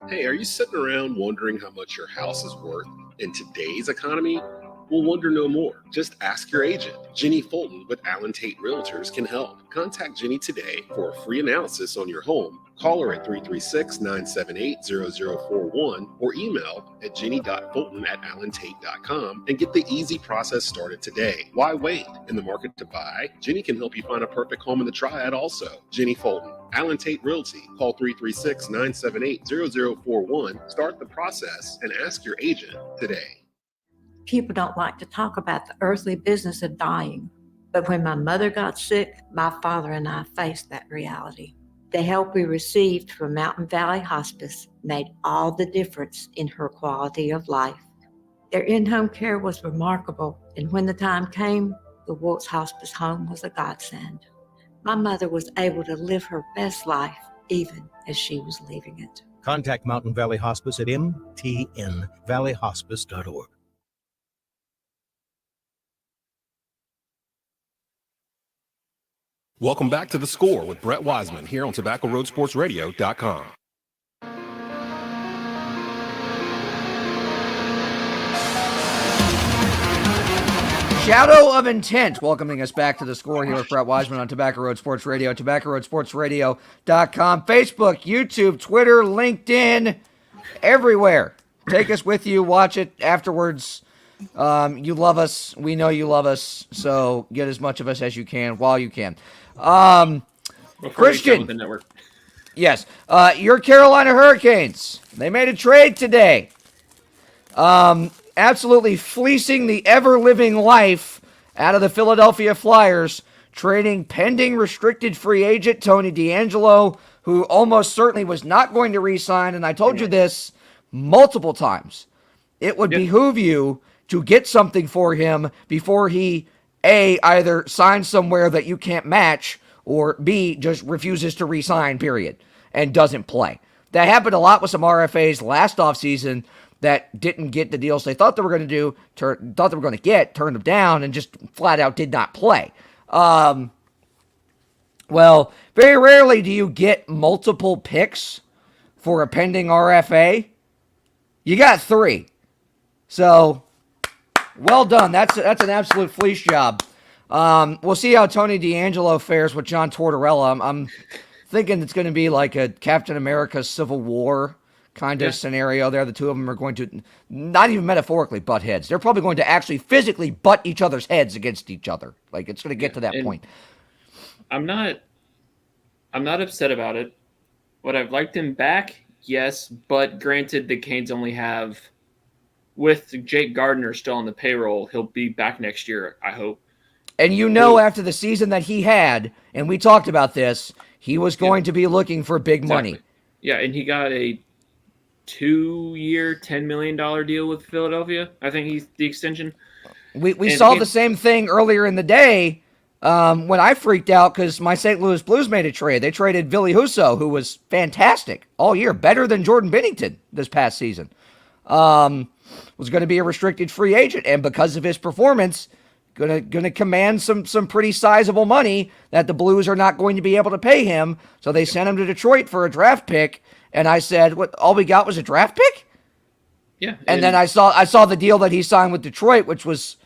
Hey, are you sitting around wondering how much your house is worth in today's economy? Well, wonder no more. Just ask your agent. Jenny Fulton with Allen Tate Realtors can help. Contact Jenny today for a free analysis on your home. Call her at 336-978-0041 or email at jenny.fulton@allentate.com and get the easy process started today. Why wait? In the market to buy? Jenny can help you find a perfect home in the Triad also. Jenny Fulton, Allen Tate Realty. Call 336-978-0041. Start the process and ask your agent today. People don't like to talk about the earthly business of dying. But when my mother got sick, my father and I faced that reality. The help we received from Mountain Valley Hospice made all the difference in her quality of life. Their in-home care was remarkable, and when the time came, the Woltz Hospice home was a godsend. My mother was able to live her best life even as she was leaving it. Contact Mountain Valley Hospice at mtnvalleyhospice.org. Welcome back to The Score with Brett Wiseman here on TobaccoRoadSportsRadio.com. Shadow of Intent welcoming us back to the score here with Brett Wiseman on Tobacco Road Sports Radio, tobaccoroadsportsradio.com, Facebook, YouTube, Twitter, LinkedIn, everywhere. Take us with you. Watch it afterwards. You love us. We know you love us. So get as much of us as you can while you can. Christian. The network. Yes. Your Carolina Hurricanes. They made a trade today. Absolutely fleecing the ever-living life out of the Philadelphia Flyers, trading pending restricted free agent Tony DeAngelo, who almost certainly was not going to re-sign, and I told you this multiple times. It would behoove you to get something for him before he, A, either signs somewhere that you can't match, or B, just refuses to re-sign, period, and doesn't play. That happened a lot with some RFAs last offseason that didn't get the deals they thought they were going to do, thought they were going to get, turned them down, and just flat out did not play. Well, very rarely do you get multiple picks for a pending RFA. You got 3. So, well done. That's an absolute fleece job. We'll see how Tony DeAngelo fares with John Tortorella. I'm thinking it's going to be like a Captain America Civil War kind of scenario there. The two of them are going to, not even metaphorically, butt heads. They're probably going to actually physically butt each other's heads against each other. Like, it's going to get to that point. I'm not upset about it. Would I've liked him back? Yes, but granted, the Canes only have, with Jake Gardner still on the payroll, he'll be back next year, I hope. And after the season that he had, and we talked about this, he was going to be looking for big money. Yeah, and he got a 2-year, $10 million deal with Philadelphia. I think he's the extension. We saw the same thing earlier in the day when I freaked out because my St. Louis Blues made a trade. They traded Ville Husso, who was fantastic all year, better than Jordan Binnington this past season. Was going to be a restricted free agent, and because of his performance, going to command some pretty sizable money that the Blues are not going to be able to pay him. So they sent him to Detroit for a draft pick. And I said, "What? All we got was a draft pick?" Yeah. And then I saw the deal that he signed with Detroit, which was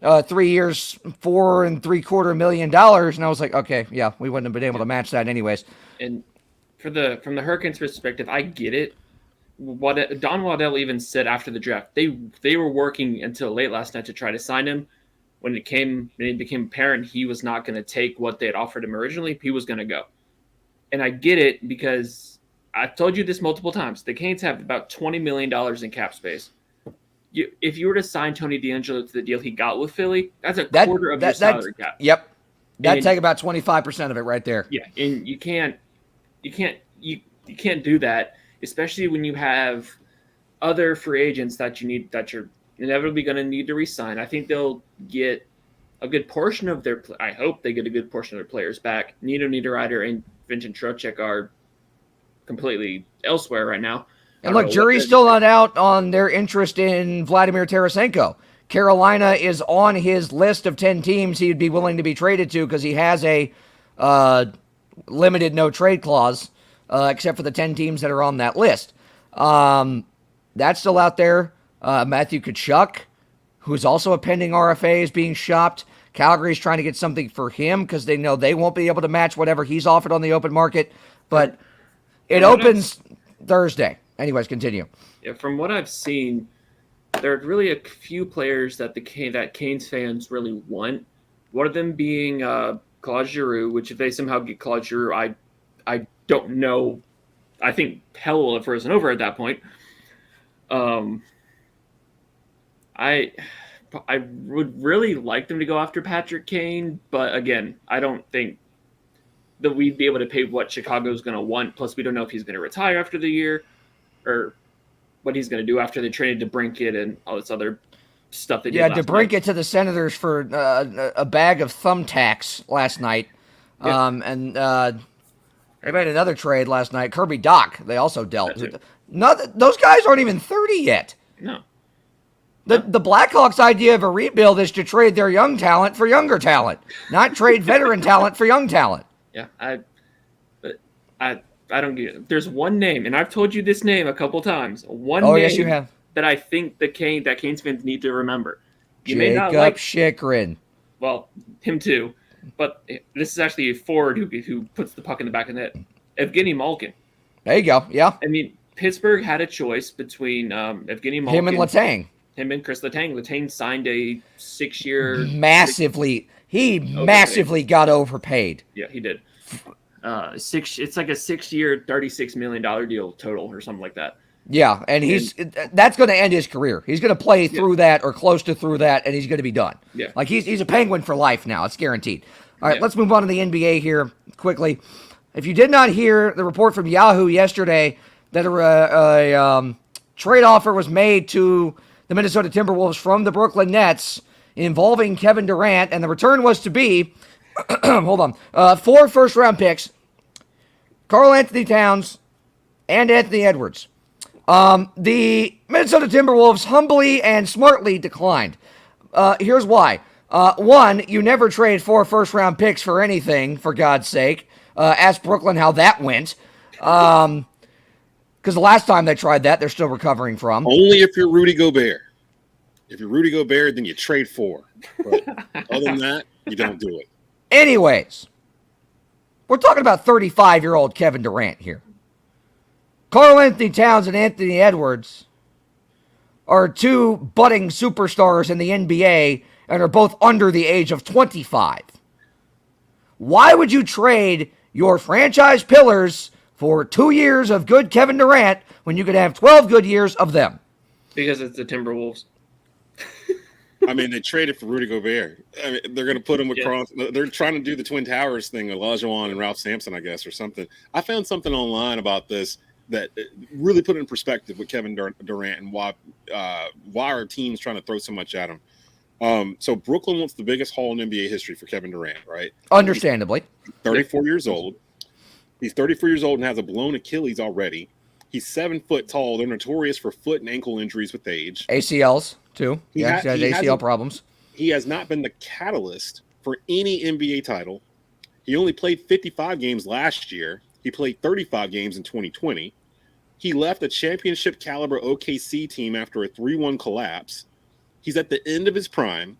3 years, $4.75 million, and I was like, "Okay, yeah, we wouldn't have been able to match that anyways." And from the Hurricanes' perspective, I get it. What Don Waddell even said after the draft, they were working until late last night to try to sign him. When it became apparent he was not going to take what they had offered him originally, he was going to go. And I get it because I've told you this multiple times. The Canes have about $20 million in cap space. If you were to sign Tony DeAngelo to the deal he got with Philly, that's a quarter of your salary cap. Yep. That'd take about 25% of it right there. Yeah, and you can't do that, especially when you have other free agents that you're inevitably going to need to re-sign. I think they'll get a good portion of I hope they get a good portion of their players back. Nino Niederreiter and Vincent Trocheck are completely elsewhere right now. And look, jury's still not out on their interest in Vladimir Tarasenko. Carolina is on his list of 10 teams he'd be willing to be traded to because he has a limited no-trade clause, except for the 10 teams that are on that list. That's still out there. Matthew Tkachuk, who's also a pending RFA, is being shopped. Calgary's trying to get something for him because they know they won't be able to match whatever he's offered on the open market. But it opens Thursday. Anyways, continue. Yeah, from what I've seen, there are really a few players that that Canes fans really want. One of them being Claude Giroux, which if they somehow get Claude Giroux, I don't know. I think hell will have frozen over at that point. I would really like them to go after Patrick Kane, but again, I don't think that we'd be able to pay what Chicago's going to want. Plus, we don't know if he's going to retire after the year or what he's going to do after they traded DeBrincat and all this other stuff they did last DeBrincat night. to the Senators for a bag of thumbtacks last night. Yeah. And they made another trade last night. Kirby Doc, they also dealt. Those guys aren't even 30 yet. No. The Blackhawks' idea of a rebuild is to trade their young talent for younger talent, not trade veteran talent for young talent. Yeah, I don't get it. There's one name, and I've told you this name a couple times. One name yes, you have. that I think that Canes fans need to remember. You may not Jacob like Chikrin. Well, him too. But this is actually a forward who puts the puck in the back of the net. Evgeny Malkin. There you go. Yeah. I mean, Pittsburgh had a choice between Evgeny Malkin. Him and Letang. Him and Chris Letang. Letang signed a 6-year... Massively got overpaid. Yeah, he did. It's like a 6-year, $36 million deal total or something like that. Yeah, and that's going to end his career. He's going to play through that or close to through that, and he's going to be done. Yeah. Like, he's a Penguin for life now. It's guaranteed. All right, let's move on to the NBA here quickly. If you did not hear the report from Yahoo yesterday that a trade offer was made to the Minnesota Timberwolves from the Brooklyn Nets involving Kevin Durant, and the return was to be, 4 first-round picks, Karl Anthony Towns, and Anthony Edwards. The Minnesota Timberwolves humbly and smartly declined. Here's why. One, you never trade 4 first-round picks for anything, for God's sake. Ask Brooklyn how that went. Because the last time they tried that, they're still recovering from. Only if you're Rudy Gobert. If you're Rudy Gobert, then you trade 4. But other than that, you don't do it. Anyways, we're talking about 35-year-old Kevin Durant here. Karl Anthony Towns and Anthony Edwards are 2 budding superstars in the NBA and are both under the age of 25. Why would you trade your franchise pillars for 2 years of good Kevin Durant when you could have 12 good years of them? Because it's the Timberwolves. I mean, they traded for Rudy Gobert. I mean, they're going to put him across. Yeah. They're trying to do the Twin Towers thing, Olajuwon and Ralph Sampson, I guess, or something. I found something online about this that really put it in perspective with Kevin Durant and why our team's trying to throw so much at him. So Brooklyn wants the biggest haul in NBA history for Kevin Durant, right? Understandably. He's 34 years old. He's 34 years old and has a blown Achilles already. He's 7 foot tall. They're notorious for foot and ankle injuries with age. ACLs, too. He has ACL problems. He has not been the catalyst for any NBA title. He only played 55 games last year. He played 35 games in 2020. He left a championship caliber OKC team after a 3-1 collapse. He's at the end of his prime.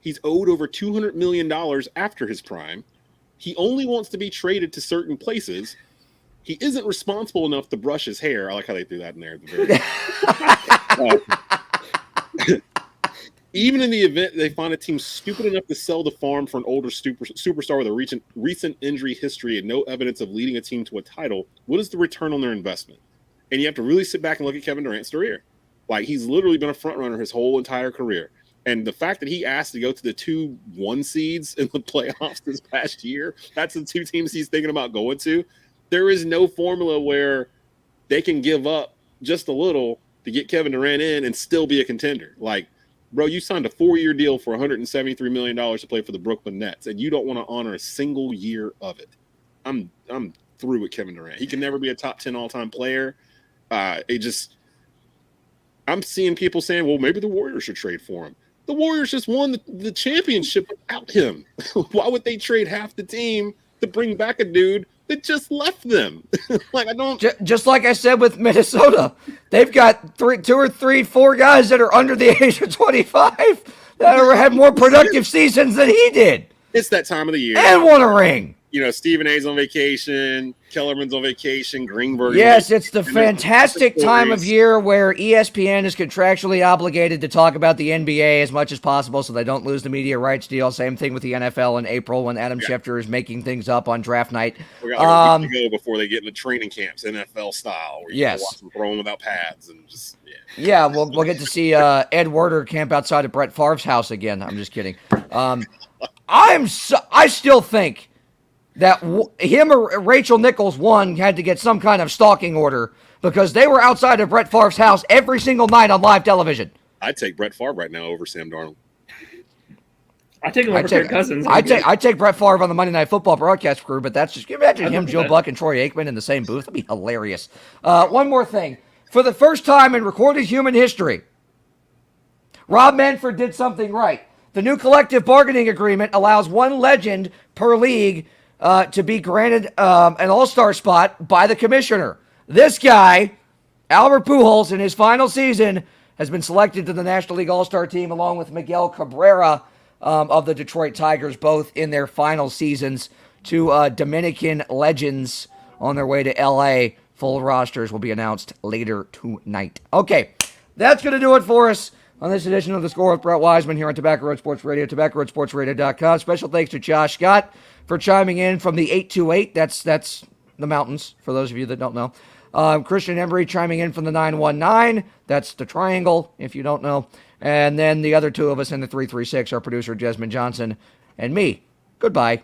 He's owed over $200 million after his prime. He only wants to be traded to certain places. He isn't responsible enough to brush his hair. I like how they threw that in there at the very even in the event they find a team stupid enough to sell the farm for an older superstar with a recent injury history and no evidence of leading a team to a title, what is the return on their investment? And you have to really sit back and look at Kevin Durant's career. Like, he's literally been a front runner his whole entire career. And the fact that he asked to go to the 2 1 seeds in the playoffs this past year, that's the 2 teams he's thinking about going to. There is no formula where they can give up just a little to get Kevin Durant in and still be a contender. Like, bro, you signed a 4-year deal for $173 million to play for the Brooklyn Nets, and you don't want to honor a single year of it. I'm through with Kevin Durant. He can never be a top 10 all-time player. I'm seeing people saying, well, maybe the Warriors should trade for him. The Warriors just won the championship without him. Why would they trade half the team to bring back a dude that just left them? Like, I don't. Just like I said with Minnesota, they've got 2 or 3, 4 guys that are under the age of 25 that had more productive seasons than he did. It's that time of the year. And won a ring. You know, Stephen A's on vacation, Kellerman's on vacation, Greenberg. Yes, it's the fantastic time of year where ESPN is contractually obligated to talk about the NBA as much as possible so they don't lose the media rights deal. Same thing with the NFL in April when Adam Schefter is making things up on draft night. We got a week to go before they get into training camps, NFL style, where you can watch them throwing without pads and just Yeah, we'll get to see Ed Werder camp outside of Brett Favre's house again. I'm just kidding. I still think that him or Rachel Nichols, one, had to get some kind of stalking order because they were outside of Brett Favre's house every single night on live television. I'd take Brett Favre right now over Sam Darnold. I take him over Kirk Cousins. I take Brett Favre on the Monday Night Football broadcast crew, but that's just, can you imagine him, Joe Buck, and Troy Aikman in the same booth? That'd be hilarious. One more thing. For the first time in recorded human history, Rob Manfred did something right. The new collective bargaining agreement allows 1 legend per league to be granted an all-star spot by the commissioner. This guy, Albert Pujols, in his final season, has been selected to the National League All-Star team along with Miguel Cabrera of the Detroit Tigers, both in their final seasons. Two Dominican legends on their way to L.A. Full rosters will be announced later tonight. Okay, that's going to do it for us on this edition of The Score with Brett Wiseman here on Tobacco Road Sports Radio, TobaccoRoadSportsRadio.com. Special thanks to Josh Scott for chiming in from the 828. That's the mountains, for those of you that don't know. Christian Embry chiming in from the 919. That's the triangle, if you don't know. And then the other two of us in the 336, our producer, Jasmine Johnson, and me. Goodbye.